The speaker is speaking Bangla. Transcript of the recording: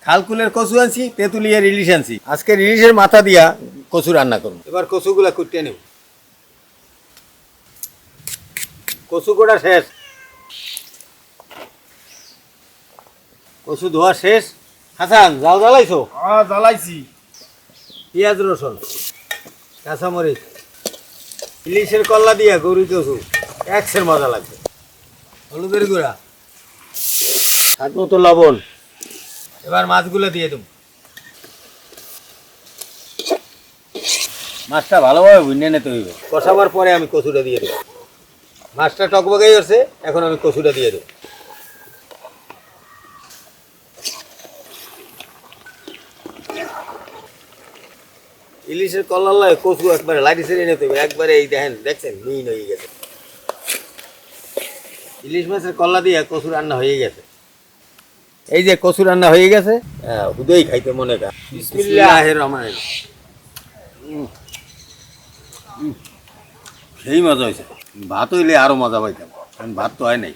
খালকুলের কচু আনছি, তেঁতুলিয়ার ইলিশ আনছি। আজকে ইলিশের মাথা দিয়া কচু রান্না করুন। এবার কচুগুলা কুটে নেব। কচু কোটা শেষ, কচু ধোয়া শেষ। হাসান, জাল জ্বালাইছো? জ্বালাইছি। পেঁয়াজ, রসুন, কাঁচামরিচ, ইলিশের কল্লা দিয়া গরু কচু একসের মজা লাগবে। হলুদের গুঁড়া, স্বাদ মতো লবণ। এবার মাছগুলো দিয়ে দেব। মাছটা ভালোভাবে ভুনে নিতে হইবে। কষাবার পরে আমি কচুটা দিয়ে দেব। মাছটা টকবগাই হচ্ছে, এখন আমি কচুটা দিয়ে দেব। ইলিশের কল্লায় কচু একবারে লাইটি সেরে নিতে হবে, একবারে এই দেখেন, দেখছেন মিন হয়ে গেছে। ইলিশ মাছের কল্লা দিয়ে কচু রান্না হয়ে গেছে। এই যে কচু রান্না হয়ে গেছে, হুদেই খাইতে মনে কর। বিসমিল্লাহির রহমানির রহিম। সেই মজা হয়েছে। ভাত হইলে আরো মজা পাইতাম, কারণ ভাত তো হয় নাই।